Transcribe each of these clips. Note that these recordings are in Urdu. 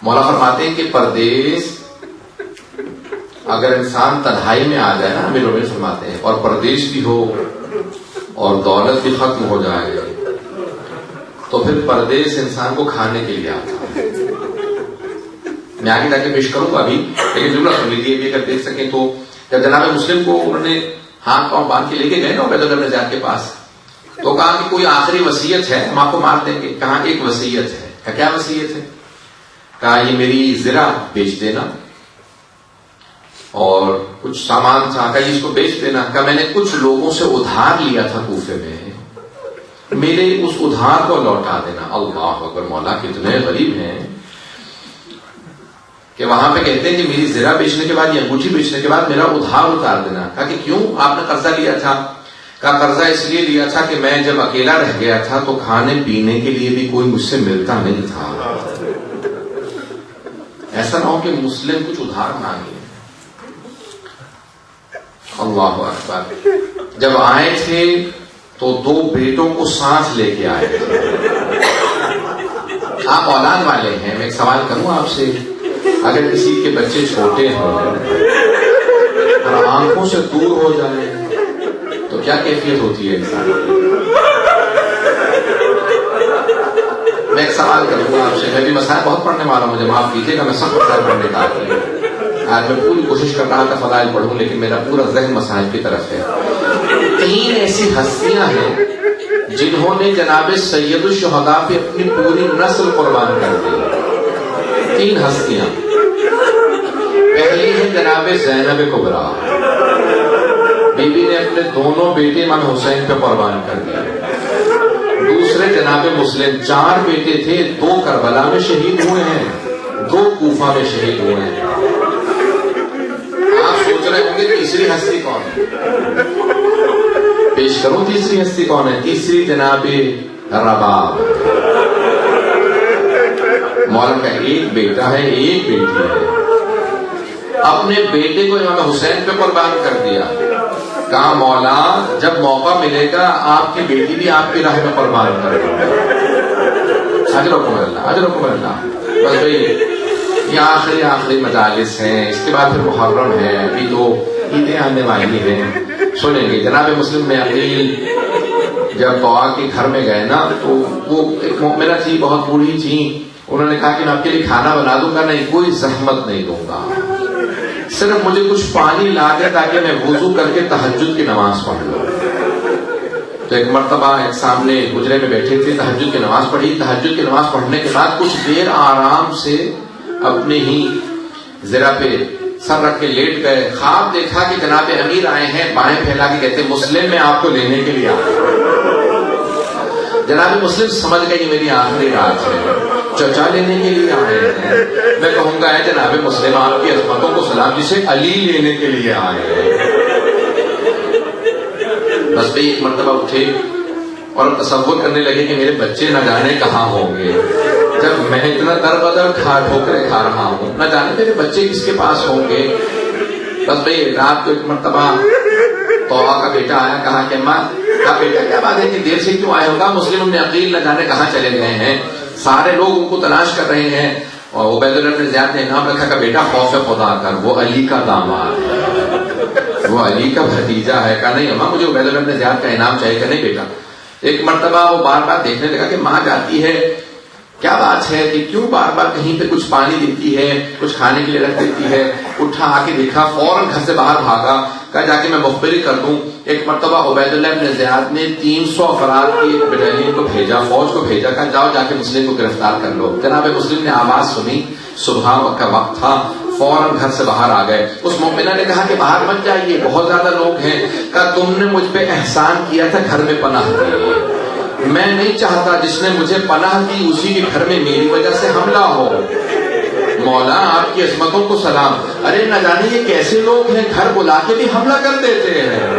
مولا فرماتے ہیں کہ پردیس اگر انسان تنہائی میں آ جائے نا، امیر المومنین فرماتے ہیں، اور پردیس بھی ہو اور دولت بھی ختم ہو جائے تو پھر پردیس انسان کو کھانے کے لیے آتا ہے. میں آگے جا کے پیش کروں گا ابھی، لیکن ضرور سن لیجیے بھی اگر دیکھ سکیں تو. جب جناب مسلم کو انہوں نے ہاتھ پاؤں باندھ کے لے کے گئے نا عبید بن زیاد کے پاس، تو کہا کہ کوئی آخری وصیت ہے، ہم آپ کو مار دیں گے. کہا ایک وصیت ہے. کہا کیا وصیت ہے؟ کہا یہ میری زرع بیچ دینا اور کچھ سامان تھا، کہا اس کو بیچ دینا. کہا میں نے کچھ لوگوں سے ادھار لیا تھا کوفے میں، میرے اس ادھار کو لوٹا دینا. اللہ اکبر، مولا کتنے غریب ہیں کہ وہاں پہ کہتے ہیں کہ میری زرع بیچنے کے بعد یا انگوٹھی بیچنے کے بعد میرا ادھار اتار دینا. کہا کہ کیوں آپ نے قرضہ لیا تھا؟ کہا قرضہ اس لیے لیا تھا کہ میں جب اکیلا رہ گیا تھا تو کھانے پینے کے لیے بھی کوئی مجھ سے ملتا نہیں تھا. ایسا نہ ہو کہ مسلم کچھ ادھار مانگے. اللہ اکبر. جب آئے تھے تو 2 بیٹوں کو ساتھ لے کے آئے تھے. آپ اولاد والے ہیں، میں ایک سوال کروں آپ سے، اگر کسی کے بچے چھوٹے ہوں اور آنکھوں سے دور ہو جائیں تو کیا کیفیت ہوتی ہے انسان کی؟ میں ایک سوال کروں گا آپ سے. میں بھی مسائل بہت پڑھنے والا ہوں، مجھے معاف کیجیے گا، میں سب مسائل پڑھنے کا عادی ہوں. آج میں پوری کوشش کر رہا تھا فضائل پڑھوں، لیکن میرا پورا ذہن مسائل کی طرف ہے. 3 ایسی ہستیاں ہیں جنہوں نے جناب سید الشہداء پہ اپنی پوری نسل قربان کر دی. 3 ہستیاں. پہلی ہے جناب زینب کبریٰ، بی بی نے اپنے دونوں بیٹے امام حسین پہ قربان کر دیے. دوسرے جناب مسلم، 4 بیٹے تھے، 2 کربلا میں شہید ہوئے ہیں، 2 کوفہ میں شہید ہوئے ہیں. آپ سوچ رہے ہوں گے تیسری ہستی کون ہے؟ پیش کروں تیسری ہستی کون ہے؟ تیسری جناب رباب. مولا کا ایک بیٹا ہے، ایک بیٹی ہے. اپنے بیٹے کو امام حسین پہ قربان کر دیا. کہا مولا جب موقع ملے گا آپ کی بیٹی بھی آپ کی راہ میں قربان کر دے. اجرکم اللہ، اجرکم اللہ. بس بھائی یہ آخری مجالس ہیں، اس کے بعد پھر محرم ہے، ابھی تو عیدیں آنے والی ہیں. سنیں گے جناب مسلم میں عقیل جب دعا کے گھر میں گئے نا تو وہ ایک مومنہ تھی، بہت بوڑھی تھی. انہوں نے کہا کہ میں آپ کے لیے کھانا بنا دوں گا، نہیں کوئی زحمت نہیں دوں گا، صرف مجھے کچھ پانی لا دے تاکہ میں وضو کر کے تہجد کی نماز پڑھ لوں. تو ایک مرتبہ ایک سامنے گجرے میں بیٹھے تھے، تہجد کی نماز پڑھی. تہجد کی نماز پڑھنے کے بعد کچھ دیر آرام سے اپنے ہی زرہ پہ سر رکھ کے لیٹ گئے. خواب دیکھا کہ جناب امیر آئے ہیں، بائیں پھیلا کے کہتے مسلم میں آپ کو لینے کے لیے آیا. جناب مسلم سمجھ گئے یہ میری آخری رات ہے، چچا لینے کے لیے آئے ہیں. میں کہوں گا جناب مسلم آپ کی عظمتوں کو سلام، جسے علی لینے کے لیے آئے ہیں. بس بھائی ایک مرتبہ اٹھے اور تصور کرنے لگے کہ میرے بچے نہ جانے کہاں ہوں گے. جب میں اتنا در بدر ٹھوکرے کھا رہا ہوں، نہ جانے میرے بچے کس کے پاس ہوں گے. بس بھائی رات کو ایک مرتبہ توحا کا بیٹا آیا، کہا کہ ماں کا بیٹا کیا بات ہے کہ دیر سے کیوں آئے ہوگا؟ مسلم نے عقیل نہ جانے کہاں چلے گئے ہیں، سارے لوگ ان کو تلاش کر رہے ہیں. اور عبید اللہ بن زیاد نے انعام رکھا کہ بیٹا خوف خدا کر، وہ علی کا داماد ہے، وہ علی کا بھتیجا ہے. کہا نہیں اماں مجھے عبید اللہ بن زیاد کا انعام چاہیے. کہ نہیں بیٹا. ایک مرتبہ وہ بار بار دیکھنے لگا کہ ماں جاتی ہے، کیا بات ہے کہ کیوں بار بار کہیں پہ کچھ پانی دیتی ہے، کچھ کھانے کے لیے رکھ دیتی ہے. اٹھا آ کے دیکھا، فوراً گھر سے باہر بھاگا. کہا جا کے میں مخبری کر دوں. ایک مرتبہ عبید اللہ بن زیاد نے 300 افراد کی ایک بٹالین کو بھیجا، فوج کو بھیجا، کہا جاؤ جا کے مسلم کو گرفتار کر لو. جناب مسلم نے آواز سنی، صبح کا وقت تھا، فوراً گھر سے باہر آ گئے. اس مومنہ نے کہا کہ باہر مت جائیے، بہت زیادہ لوگ ہیں. کہا تم نے مجھ پہ احسان کیا تھا، گھر میں پناہ دی، میں نہیں چاہتا جس نے مجھے پناہ دی اسی کے گھر میں میری وجہ سے حملہ ہو. مولا آپ کی عظمتوں کو سلام. ارے نہ جانے یہ کیسے لوگ ہیں، گھر بلا کے بھی حملہ کر دیتے ہیں.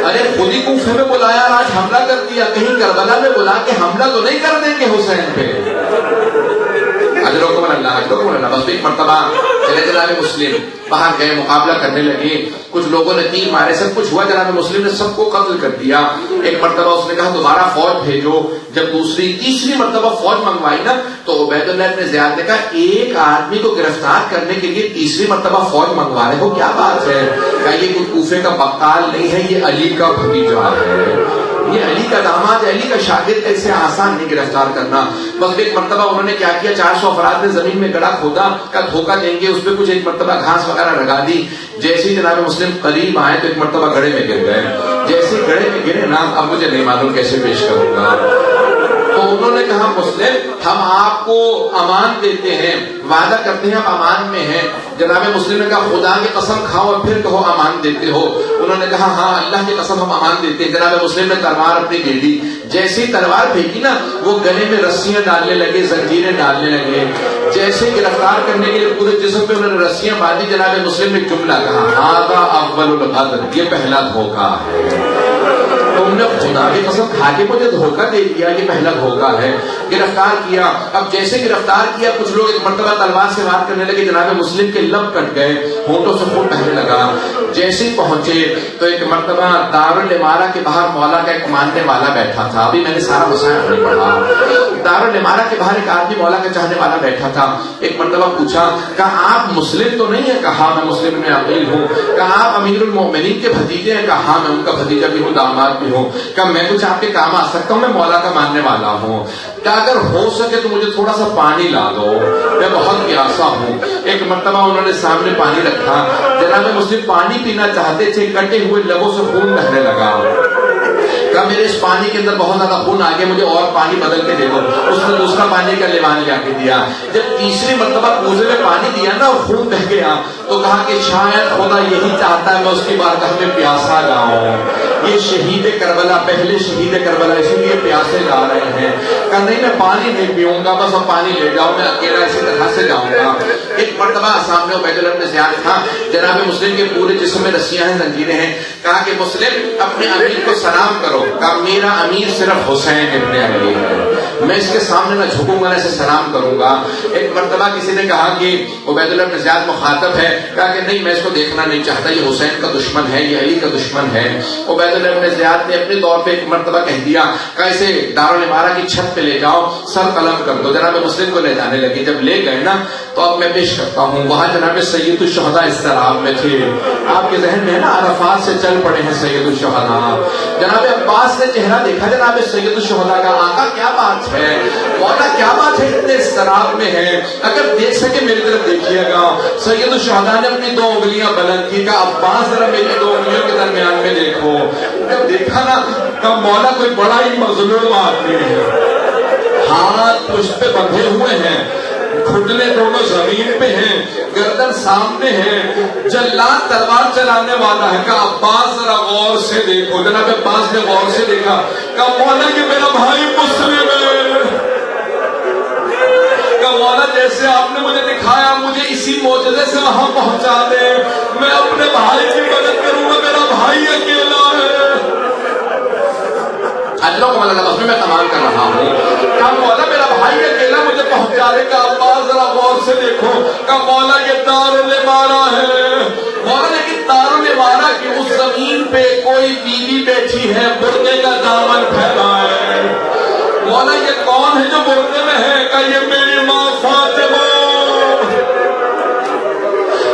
ارے خود ہی کوفے میں بلایا اور آج حملہ کر دیا، کہیں کربلا میں بلا کے حملہ تو نہیں کر دیں گے حسین پہ. اجرکم اللہ، اجرکم اللہ. بس ایک مرتبہ چلے جناب مسلم باہر گئے, مقابلہ کرنے لگے, کچھ لوگوں نے تیر مارے, سب کچھ ہوا, جناب مسلم نے سب کو قتل کر دیا. ایک مرتبہ اس نے کہا دوبارہ فوج بھیجو. جب تیسری مرتبہ فوج منگوائی نا تو عبید اللہ ابن زیاد نے کہا ایک آدمی کو گرفتار کرنے کے لیے تیسری مرتبہ فوج منگوا رہے ہو, کیا بات ہے؟ کہا یہ کوئی کوفے کا بقال نہیں ہے, یہ علی کا بھتیجا ہے, یہ علی کا داماد, علی کا شاگرد, ایسے آسان نہیں گرفتار کرنا. بس ایک مرتبہ انہوں نے کیا کیا, 400 افراد نے زمین میں گڑھا کھودا, کا دھوکہ دیں گے, اس پہ کچھ ایک مرتبہ گھاس وغیرہ لگا دی. جیسے ہی جناب مسلم قریب آئے تو ایک مرتبہ گڑھے میں گر گئے. جیسے ہی گڑھے میں گرے نا, اب مجھے نہیں معلوم کیسے پیش کروں گا. تو انہوں نے کہا مسلم ہم آپ کو امان دیتے ہیں, وعدہ کرتے ہیں آپ امان میں ہیں. جناب مسلم نے کہا خدا کی قسم کھاؤ اور پھر کہو امان دیتے ہو. انہوں نے کہا ہاں اللہ کی قسم ہم امان دیتے ہیں. جناب مسلم نے تلوار اپنی دے دی. جیسے ہی تلوار پھینکی نا وہ گلے میں رسیاں ڈالنے لگے, زنجیریں ڈالنے لگے. جیسے گرفتار کرنے کے لیے پورے جسم پہ انہوں نے رسیاں باندھی. جناب مسلم نے جملہ کہا ھذا اول الغدر, یہ پہلا دھوکہ ہے. تو انہوں نے خدا کی قسم کھا کے مجھے دھوکہ دے دیا, یہ پہلا دھوکہ ہے. گرفتار کیا. اب جیسے گرفتار کیا کچھ لوگ ایک مرتبہ تلوار سے وار کرنے لگے. جناب مسلم کے لب کٹ گئے, ہونٹوں سے خون بہنے لگا. جیسے ہی پہنچے تو ایک مرتبہ دارالامارہ کے باہر مولا کا ایک ماننے والا بیٹھا تھا. ابھی میں نے سارا مسائل نہیں پڑھا. دارالامارہ کے باہر ایک آدمی مولا کا چاہنے والا بیٹھا تھا. ایک مرتبہ پوچھا, کہا آپ مسلم تو نہیں ہے؟ کہا میں مسلم میں عقیل ہوں. کہا آپ امیر المومنین کے بھتیجے ہیں؟ کہا میں ان کا بھتیجا بھی ہوں, داماد بھی ہوں. کہا میں کچھ آپ کے کام آ سکتا ہوں؟ میں مولا کا ماننے والا ہوں. کہ اگر ہو سکے تو مجھے تھوڑا سا پانی لا دو, میں بہت پیاسا ہوں. ایک مرتبہ انہوں نے سامنے پانی رکھا. جناب مسلم پانی پینا چاہتے تھے, کٹے ہوئے لبوں سے خون بہنے لگا. کہا میرے اس پانی کے اندر بہت زیادہ خون آ گیا, مجھے اور پانی بدل کے دے دو. اس نے دوسرا پانی کا لیوان لے کے دیا. جب تیسری مرتبہ کوزے میں پانی دیا نا اور خون بہ گیا تو کہا کہ شاید خدا یہی چاہتا ہے میں اس کی بارگاہ میں پیاسا جاؤں. یہ شہید کربلا, پہلے شہید کربلا, اسی لیے پیاسے جا رہے ہیں. کہا نہیں میں پانی نہیں پیوں گا, بس اب پانی لے جاؤ, میں اکیلا اسی طرح سے جاؤں گا. ایک مرتبہ سامنے عبید اللہ ابن زیاد تھا. جناب مسلم کے پورے جسم میں رسیاں ہیں, زنجیریں ہیں. کہا کہ مسلم اپنے امیر کو سلام کرو. کہا میرا امیر صرف حسین ابن علی ہے, میں اس کے سامنے نہ جھکوں گا نہ اسے سلام کروں گا. ایک مرتبہ کسی نے کہا کہ عبید اللہ ابن زیاد مخاطب ہے. کہا کہ نہیں میں اس کو دیکھنا نہیں چاہتا, یہ حسین کا دشمن ہے, یہ علی کا دشمن ہے. عبید اللہ ابن زیاد نے اپنے طور پہ ایک مرتبہ کہہ دیا کہ اسے دارالامارہ کی چھت پہ لے جاؤ, سر قلم کر دو. جناب مسلم کو لے جانے لگے. جب لے گئے نا تو اب میں پیش کرتا ہوں, وہاں جناب سید الشہداء اضطراب میں تھے. آپ کے ذہن میں ہے نا عرفات سے چل پڑے ہیں سید الشہداء. جناب عباس نے چہرہ دیکھا جناب سید الشہداء کا, آقا کیا بات ہے, مولا کیا بات ہے, اتنے اضطراب میں ہے, اگر دیکھ سکے میری طرف دیکھیے گا. سید الشہداء نے اپنی 2 انگلیاں بلند کی. کہا عباس ذرا میری 2 انگلیوں کے درمیان میں دیکھو. جب دیکھا نا کہا مولا کوئی بڑا ہی مظلوم آدمی ہے, ہاتھ پشت پہ بندھے ہوئے ہیں, گھٹنے دونوں زمین پہ ہیں, گردن سامنے ہے, جلاد تلوار چلانے والا ہے. کہا عباس ذرا غور سے دیکھو. جناب عباس نے غور سے دیکھا. کہا مولا کہ میرا بھائی مسلم ہے. کہا مولا جیسے آپ نے مجھے دکھایا مجھے اسی معجزے سے وہاں پہنچا دے, میں اپنے بھائی کی مدد کروں گا, میرا بھائی اکیلا ہے. اجلوں کو میں تمام کر رہا ہوں. کہا مولا میرا بھائی اکیلا مجھے پہنچا دے. کہا عباس ذرا غور سے دیکھو. کہا مولا یہ دارالامارہ ہے. مولا لیکن دارالامارہ کی اس زمین پہ کوئی بیوی بیٹھی ہے, برقعے کا دامن پھیلا ہے. مولا یہ کون ہے جو برقعے میں ہے؟ کہا یہ میری ماں فاطمہ.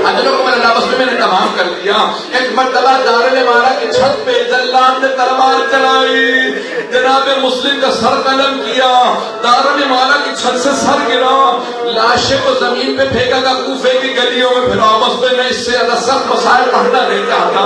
اجلوں کو میں نے تمام کر دیا. ایک مرتبہ دارالامارہ کی چھت پہ جلاد نے تلوار چلائی, جناب مسلم کا سر قلم کیا, دارالامارہ کی چھت سے سر گرا, لاشیں کو زمین پہ پھینکا گا, کوفے کی گلیوں میں پھرا. بس میں اس سے زیادہ سخت مسائل پڑھنا نہیں چاہتا.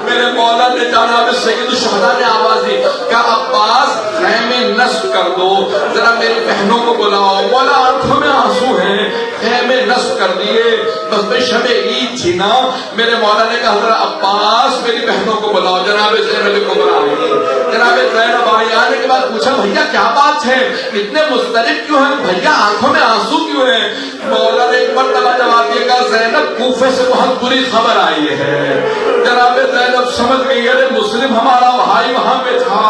میرے مولا نے جناب سید الشہداء نے آواز دی. کہا عباس خیمے نصب کر دو, ذرا میری بہنوں کو بلاؤ. مولا آنکھوں میں آنسو ہیں, خیمے نصب کر دیے. بس میں شب عید تھی نا, میرے مولا نے کہا ذرا عباس میری بہنوں کو بلاؤ. جناب زینب کو بلائی. جناب زینب آئی, آنے کے بعد پوچھا بھیا کیا بات ہے, اتنے مضطرب کیوں ہیں بھیا, آنکھوں میں آنسو کیوں ہیں؟ مولا نے ایک مرتبہ جواب دیا. کہا زینب کوفے سے بہت بری خبر آئی ہے. جناب زینب سمجھ گئی ارے مسلم ہمارا بھائی وہاں پہ تھا.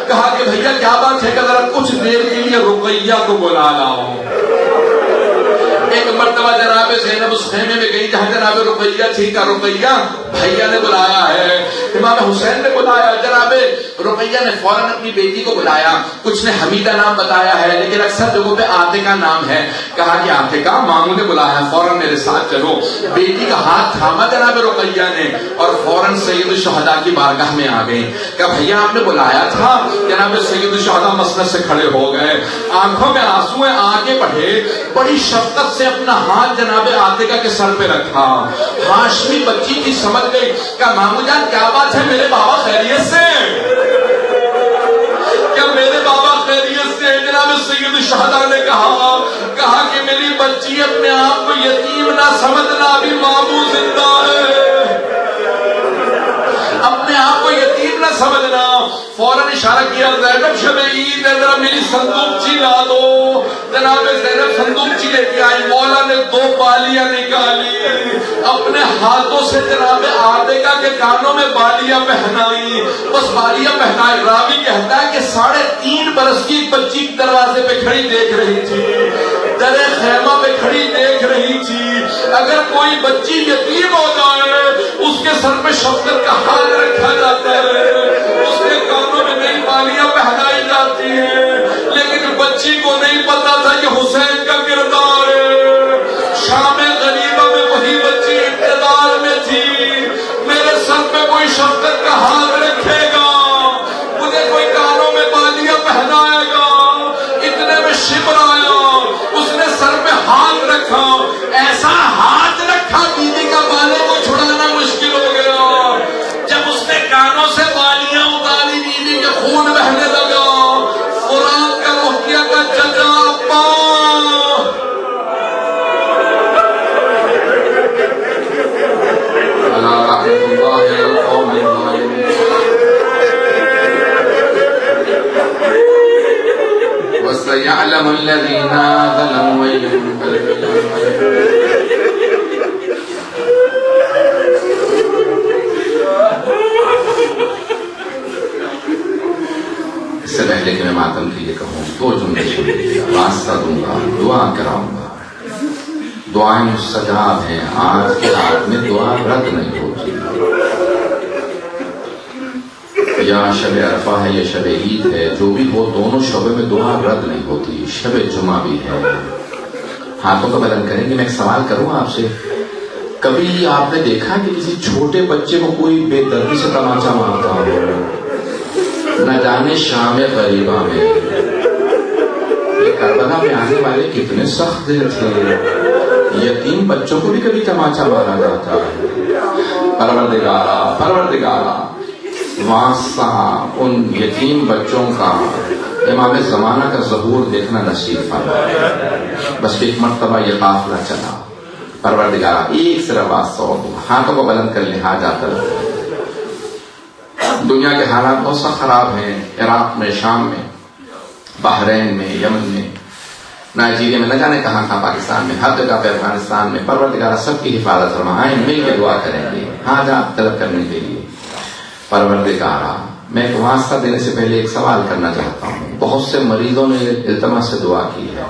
کہا کہ بھیا کیا بات ہے, کہ ذرا کچھ دیر کے لیے رقیہ کو بلا لاؤ. ایک مرتبہ جناب زینب اس خیمے میں گئی جہاں جناب رقیہ تھی. کا رقیہ بھیا نے بلایا ہے, امام حسین نے بلایا. جناب رقیہ نے فوراً اپنی بیٹی کو بلایا. کچھ نے حمیدہ نام بتایا ہے لیکن اکثر جگہوں پہ عاتقہ نام ہے. کہا کہ عاتقہ ماموں نے بلایا, فوراً میرے ساتھ چلو. بیٹی کا ہاتھ تھاما جناب رقیہ نے اور فوراً سید الشہداء کی بارگاہ میں آ گئی. کہ بھیا آپ نے بلایا تھا. جناب سید الشہداء مسند سے کھڑے ہو گئے, آنکھوں میں آنسو ہیں, آگے بڑھے, بڑی شفقت سے اپنا ہاتھ جناب عاتقہ کے سر پہ رکھا. ہاشمی بچی کی سمجھ گئی. کہ مامو جان کیا بات ہے, میرے بابا خیریت سے, کیا میرے بابا خیریت سے؟ جناب سید الشہداء نے کہا کہ میری بچی اپنے آپ کو یتیم نہ سمجھنا, ابھی مامو زندہ ہے, اپنے آپ کو یتیم نہ سمجھنا. فوراً اشارہ کیا, زینب شب عید ہے, ذرا میری صندوقچی لا دو. جناب زینب صندوقچی لے کے آئی. مولا نے 2 بالیاں نکالی, اپنے ہاتھوں سے جناب عاتقہ کے کانوں میں بالیاں پہنائی. بس بالیاں پہنائی. راوی کہتا ہے کہ 3.5 برس کی بچی دروازے پہ کھڑی دیکھ رہی تھی, در خیمہ پہ کھڑی دیکھ رہی تھی. اگر کوئی بچی یتیم ہو جائے اس کے سر پہ شفقت کا ہاتھ رکھا جاتا ہے, اس کے کانوں میں نئی بالیاں پہنائی جاتی ہیں. لیکن بچی کو نہیں پتا تھا کہ حسین کا کردار ہے. شام غریبہ میں وہی بچی اقتدار میں تھی. میرے سر پہ کوئی شفقت کا ہاتھ رکھے گا, مجھے کوئی کانوں میں بالیاں پہنائے گا. اتنے میں شبر آیا, اس نے سر پہ ہاتھ رکھا, ایسا ہاتھ رکھا بیوی کا بالوں کو چھڑانا مشکل ہو گیا. جب اس نے کانوں سے بالیاں اتاری, بیوی کے خون بہنے لگا. قرآن کا محکیہ کا چچا ابا, وَسَيَعْلَمُ الَّذِينَ ظَلَمُوا اس سے پہلے کہ میں ماتم کے لیے کہوں 2 جملے سن لیجیے. واسطہ دوں گا, دعا کراؤں گا. دعائیں مستجاب ہیں. آج کے رات میں دعا رد نہیں ہوتی. یا شب عرفہ ہے یا شب عید ہے, جو بھی ہو دونوں شبوں میں دعا رد نہیں ہوتی. شب جمعہ بھی ہے. ہاتھوں کا بلند کریں گے. میں ایک سوال کروں آپ سے, کبھی آپ نے دیکھا کہ کسی چھوٹے بچے کو کوئی بے دردی سے تماچا مارتا ہو؟ نہ جانے شام غریبہ میں کربلا میں آنے والے کتنے سخت دل تھے. یتیم بچوں کو بھی کبھی تماچا مارا جاتا ہے. پروردگارا واسطہ ان یتیم بچوں کا امام زمانہ کا ظہور دیکھنا نصیب فرما. بس ایک مرتبہ یہ قافلہ چلا. پروردگارا ایک صرف واسطہ اور ہاتھوں کو بلند کر لے. ہاتھ جاتا ہے. دنیا کے حالات بہت سا خراب ہیں. عراق میں, شام میں, بحرین میں, یمن میں, نائجیریا میں, نہ جانے کہاں پاکستان میں, ہر جگہ پہ, افغانستان میں. پروردگارا سب کی حفاظت فرما. آئیں مل کے دعا کریں گے حاجات طلب کرنے کے لیے. پروردگارا میں ایک واسطہ دینے سے پہلے ایک سوال کرنا چاہتا ہوں. بہت سے مریضوں نے التماس سے دعا کی ہے.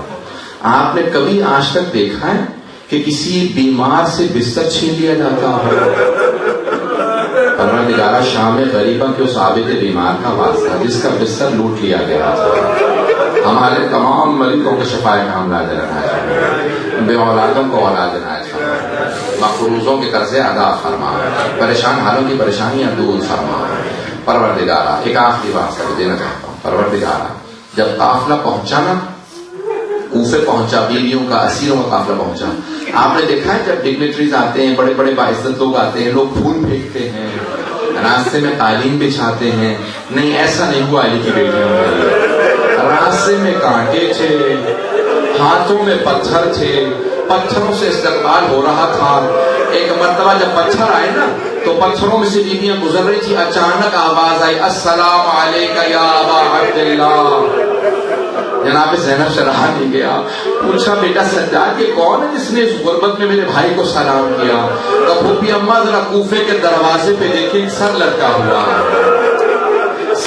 آپ نے کبھی آج تک دیکھا ہے کہ کسی بیمار سے بستر چھین لیا جاتا ہو؟ پروردگارا شام غریبہ کے اس عابد بیمار کا واسطہ جس کا بستر لوٹ لیا گیا تھا, ہمارے تمام مریضوں کے شفائے کاملہ عنایت, بے اولادوں کو اولاد عنایت فرما, مقروضوں کے قرضے ادا فرما, پریشان حالوں کی پریشانیاں دور فرما. پروردگارا ایک آخری واسطہ دینا چاہتا ہوں. پروردگارا جب قافلہ پہنچا نا, کوفے پہنچا, بیویوں کا, اسیروں کا قافلہ پہنچا, آپ نے دیکھا ہے جب ڈگنیٹریز آتے ہیں, بڑے بڑے باعزت لوگ آتے ہیں, لوگ پھول پھینکتے ہیں, راستے میں قالین بچھاتے ہیں. نہیں, ایسا نہیں ہوا علی کی بیٹیوں میں. راستے میں کانٹے تھے, ہاتھوں میں پتھر تھے, پتھروں سے استقبال ہو رہا تھا. ایک مرتبہ جب پتھر آئے نا تو پتھروں میں سے بیویاں گزر رہی تھی. اچانک آواز آئی, السلام علیکہ یا ابا عبداللہ. جناب زینب سے رہا نہیں گیا. پوچھا, بیٹا سجاد یہ کون ہے جس نے اس غربت میں میرے بھائی کو سلام کیا؟ کہا پھوپھی اماں ذرا کوفے کے دروازے پہ دیکھیں, سر لٹکا ہوا ہے.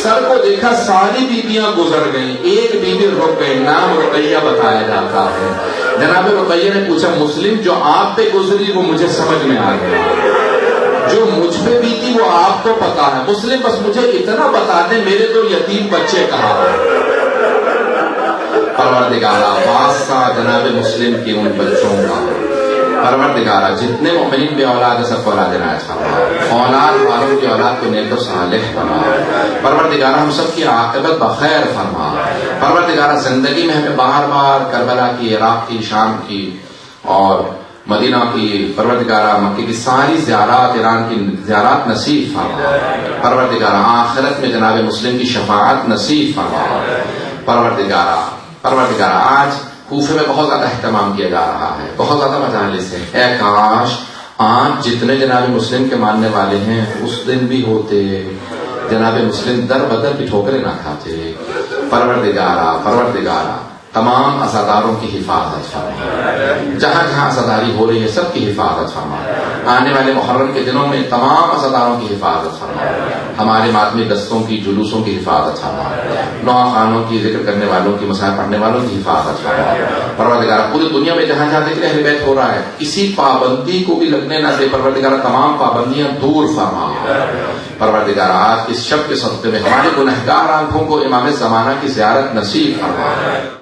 سر کو دیکھا ساری بیویاں گزر گئیں، ایک بیوی رک گئی، نام رقیہ بتایا جاتا ہے۔ جناب رقیہ نے پوچھا مسلم جو آپ پہ گزری وہ مجھے سمجھ میں آ گیا، جو مجھ پہ بھی تھی وہ آپ کو پتا ہے، مسلم بس مجھے اتنا بتا دیں میرے تو یتیم بچے کہاں ہیں۔ پروردگارہ واسطہ جناب مسلم کی ان بچوں کا، پروردگارہ جتنے مومنین بے اولاد ہے سب کو اولاد عنایت فرما، اولاد والوں کی اولاد کو نیک و صالح بنا، پروردگارہ ہم سب کی عاقبت بخیر فرما، پروردگارہ زندگی میں ہمیں بار بار کربلا کی، عراق کی، شام کی اور مدینہ کی، پروردگارہ مکے کی ساری زیارات، ایران کی زیارات نصیب فرما، پروردگارہ آخرت میں جناب مسلم کی شفاعت نصیب فرما، پروردگارہ آج کوفے میں بہت زیادہ اہتمام کیا جا رہا ہے، بہت زیادہ مجالس ہیں، اے کاش آج جتنے جناب مسلم کے ماننے والے ہیں اس دن بھی ہوتے، جناب مسلم در بدر کی ٹھوکریں نہ کھاتے۔ پروردگارہ تمام عزاداروں کی حفاظت فرما، جہاں جہاں عزاداری ہو رہی ہے سب کی حفاظت فرما، آنے والے محرم کے دنوں میں تمام عزاداروں کی حفاظت فرما، ہمارے ماتمی دستوں کی، جلوسوں کی حفاظت فرما، نوخانوں کی، ذکر کرنے والوں کی، مسائل پڑھنے والوں کی حفاظت فرما۔ پروردگارہ پوری دنیا میں جہاں جہاں ذکر اہل بیت ہو رہا ہے کسی پابندی کو بھی لگنے نہ دے، پروردگارہ تمام پابندیاں دور فرما۔ پروردگارہ آج اس شب کے صدقے میں ہمارے گنہگار آنکھوں کو امام زمانہ کی زیارت نصیب فرما۔